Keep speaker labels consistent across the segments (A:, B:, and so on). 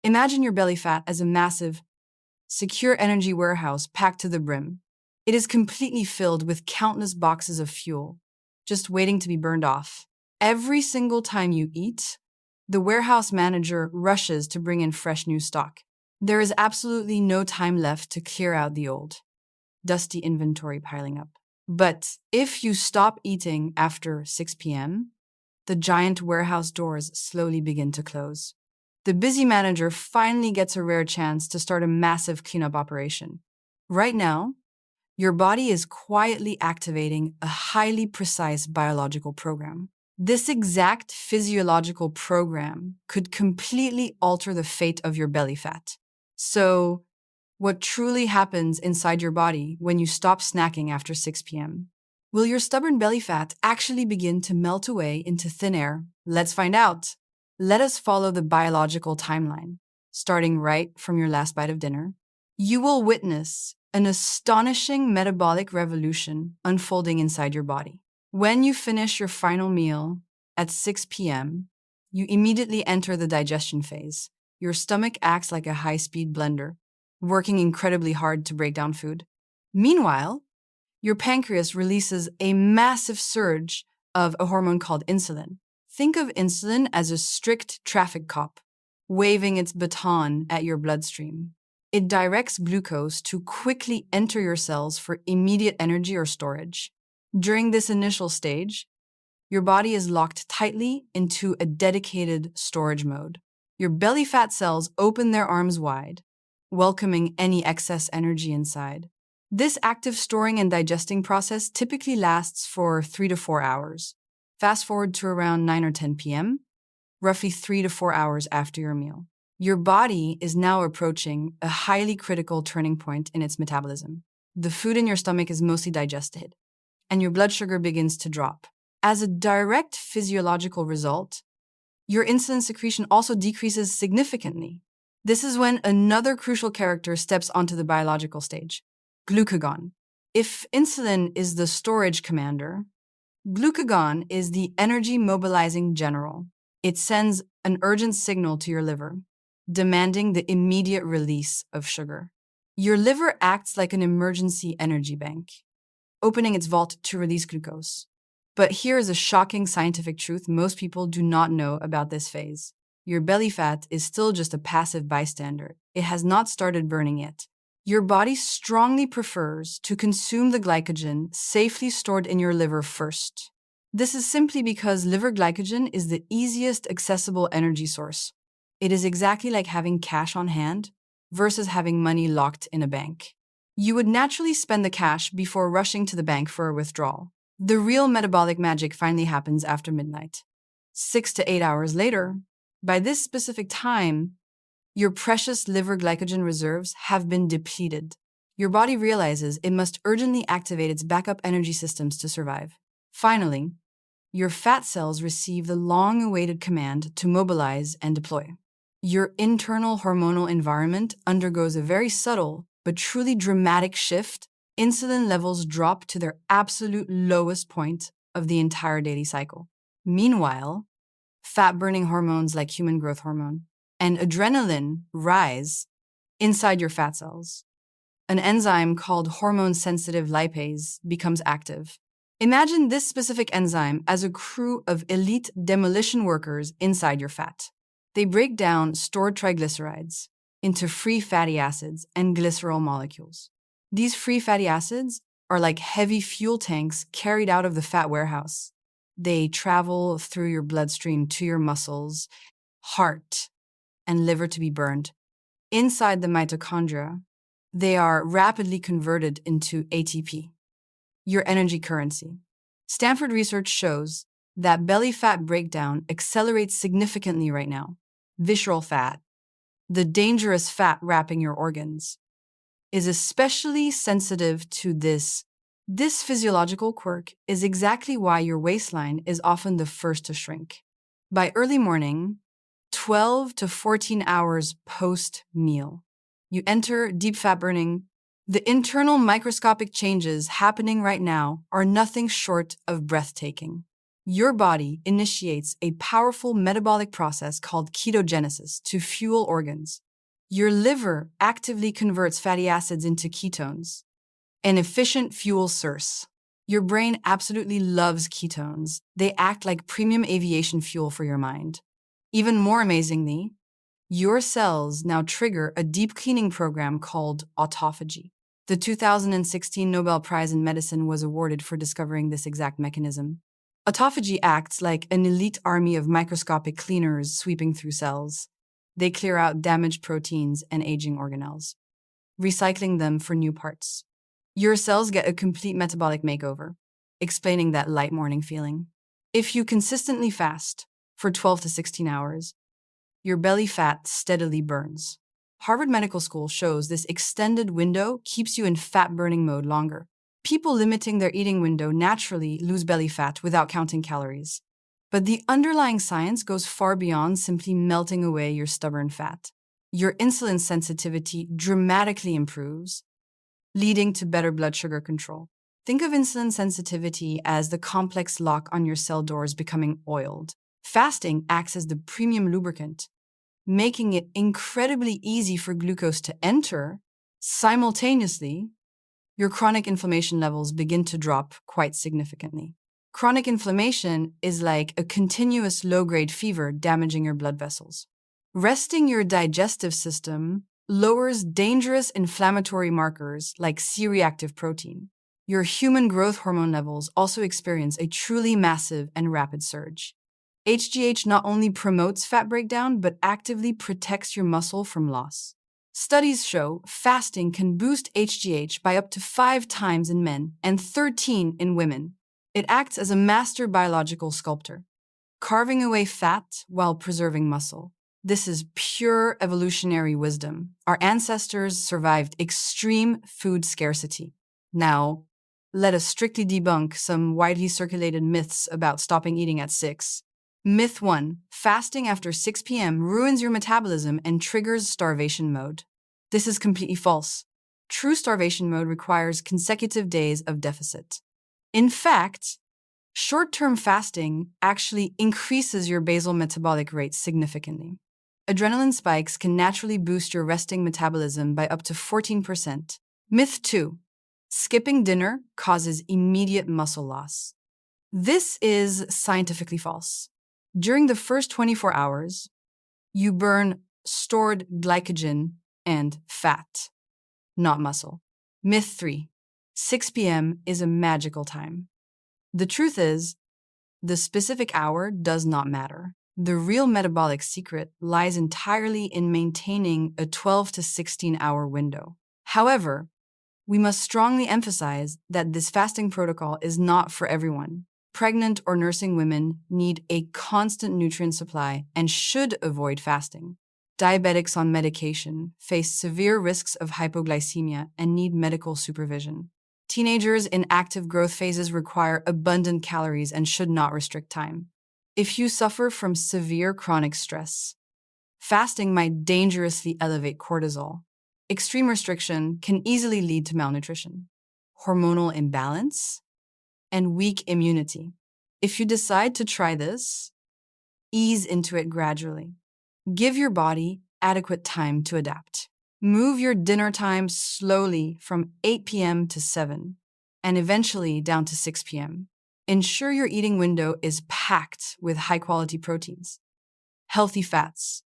A: Imagine your belly fat as a massive, secure energy warehouse packed to the brim. It is completely filled with countless boxes of fuel, just waiting to be burned off. Every single time you eat, the warehouse manager rushes to bring in fresh new stock. There is absolutely no time left to clear out the old, dusty inventory piling up. But if you stop eating after 6 p.m., the giant warehouse doors slowly begin to close. The busy manager finally gets a rare chance to start a massive cleanup operation. Right now, your body is quietly activating a highly precise biological program. This exact physiological program could completely alter the fate of your belly fat. So, what truly happens inside your body when you stop snacking after 6 p.m.? Will your stubborn belly fat actually begin to melt away into thin air? Let's find out. Let us follow the biological timeline. Starting right from your last bite of dinner, you will witness an astonishing metabolic revolution unfolding inside your body. When you finish your final meal at 6 p.m., you immediately enter the digestion phase. Your stomach acts like a high-speed blender, working incredibly hard to break down food. Meanwhile, your pancreas releases a massive surge of a hormone called insulin. Think of insulin as a strict traffic cop, waving its baton at your bloodstream. It directs glucose to quickly enter your cells for immediate energy or storage. During this initial stage, your body is locked tightly into a dedicated storage mode. Your belly fat cells open their arms wide, welcoming any excess energy inside. This active storing and digesting process typically lasts for 3 to 4 hours. Fast forward to around 9 or 10 p.m., roughly 3 to 4 hours after your meal. Your body is now approaching a highly critical turning point in its metabolism. The food in your stomach is mostly digested, and your blood sugar begins to drop. As a direct physiological result, your insulin secretion also decreases significantly. This is when another crucial character steps onto the biological stage: glucagon. If insulin is the storage commander, glucagon is the energy mobilizing general. It sends an urgent signal to your liver, demanding the immediate release of sugar. Your liver acts like an emergency energy bank, opening its vault to release glucose. But here is a shocking scientific truth most people do not know about this phase. Your belly fat is still just a passive bystander. It has not started burning yet. Your body strongly prefers to consume the glycogen safely stored in your liver first. This is simply because liver glycogen is the easiest accessible energy source. It is exactly like having cash on hand versus having money locked in a bank. You would naturally spend the cash before rushing to the bank for a withdrawal. The real metabolic magic finally happens after midnight. 6 to 8 hours later, by this specific time, your precious liver glycogen reserves have been depleted. Your body realizes it must urgently activate its backup energy systems to survive. Finally, your fat cells receive the long-awaited command to mobilize and deploy. Your internal hormonal environment undergoes a very subtle but truly dramatic shift. Insulin levels drop to their absolute lowest point of the entire daily cycle. Meanwhile, fat-burning hormones like human growth hormone and adrenaline rise inside your fat cells. An enzyme called hormone-sensitive lipase becomes active. Imagine this specific enzyme as a crew of elite demolition workers inside your fat. They break down stored triglycerides into free fatty acids and glycerol molecules. These free fatty acids are like heavy fuel tanks carried out of the fat warehouse. They travel through your bloodstream to your muscles, heart, and liver to be burned. Inside the mitochondria, they are rapidly converted into ATP, your energy currency. Stanford research shows that belly fat breakdown accelerates significantly right now. Visceral fat, the dangerous fat wrapping your organs, is especially sensitive to this. This physiological quirk is exactly why your waistline is often the first to shrink. By early morning, 12 to 14 hours post-meal, you enter deep fat burning. The internal microscopic changes happening right now are nothing short of breathtaking. Your body initiates a powerful metabolic process called ketogenesis to fuel organs. Your liver actively converts fatty acids into ketones, an efficient fuel source. Your brain absolutely loves ketones. They act like premium aviation fuel for your mind. Even more amazingly, your cells now trigger a deep cleaning program called autophagy. The 2016 Nobel Prize in Medicine was awarded for discovering this exact mechanism. Autophagy acts like an elite army of microscopic cleaners sweeping through cells. They clear out damaged proteins and aging organelles, recycling them for new parts. Your cells get a complete metabolic makeover, explaining that light morning feeling. If you consistently fast for 12 to 16 hours, your belly fat steadily burns. Harvard Medical School shows this extended window keeps you in fat-burning mode longer. People limiting their eating window naturally lose belly fat without counting calories. But the underlying science goes far beyond simply melting away your stubborn fat. Your insulin sensitivity dramatically improves, leading to better blood sugar control. Think of insulin sensitivity as the complex lock on your cell doors becoming oiled. Fasting acts as the premium lubricant, making it incredibly easy for glucose to enter. Simultaneously, your chronic inflammation levels begin to drop quite significantly. Chronic inflammation is like a continuous low-grade fever damaging your blood vessels. Resting your digestive system lowers dangerous inflammatory markers like C-reactive protein. Your human growth hormone levels also experience a truly massive and rapid surge. HGH not only promotes fat breakdown, but actively protects your muscle from loss. Studies show fasting can boost HGH by up to 5 times in men and 13 in women. It acts as a master biological sculptor, carving away fat while preserving muscle. This is pure evolutionary wisdom. Our ancestors survived extreme food scarcity. Now, let us strictly debunk some widely circulated myths about stopping eating at 6. Myth 1. Fasting after 6 p.m. ruins your metabolism and triggers starvation mode. This is completely false. True starvation mode requires consecutive days of deficit. In fact, short-term fasting actually increases your basal metabolic rate significantly. Adrenaline spikes can naturally boost your resting metabolism by up to 14%. Myth 2. Skipping dinner causes immediate muscle loss. This is scientifically false. During the first 24 hours, you burn stored glycogen and fat, not muscle. Myth 3. 6 p.m. is a magical time. The truth is, the specific hour does not matter. The real metabolic secret lies entirely in maintaining a 12 to 16-hour window. However, we must strongly emphasize that this fasting protocol is not for everyone. Pregnant or nursing women need a constant nutrient supply and should avoid fasting. Diabetics on medication face severe risks of hypoglycemia and need medical supervision. Teenagers in active growth phases require abundant calories and should not restrict time. If you suffer from severe chronic stress, fasting might dangerously elevate cortisol. Extreme restriction can easily lead to malnutrition, hormonal imbalance, and weak immunity. If you decide to try this, ease into it gradually. Give your body adequate time to adapt. Move your dinner time slowly from 8 p.m. to 7, and eventually down to 6 p.m. Ensure your eating window is packed with high-quality proteins, healthy fats,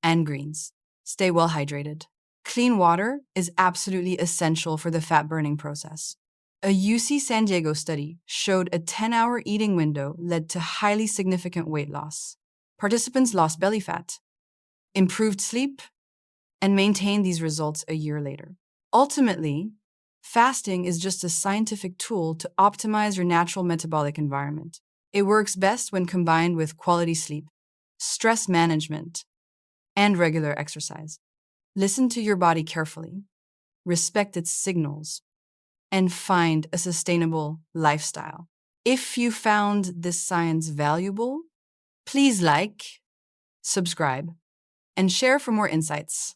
A: and greens. Stay well hydrated. Clean water is absolutely essential for the fat-burning process. A UC San Diego study showed a 10-hour eating window led to highly significant weight loss. Participants lost belly fat, improved sleep, and maintained these results a year later. Ultimately, fasting is just a scientific tool to optimize your natural metabolic environment. It works best when combined with quality sleep, stress management, and regular exercise. Listen to your body carefully, respect its signals, and find a sustainable lifestyle. If you found this science valuable, please like, subscribe, and share for more insights.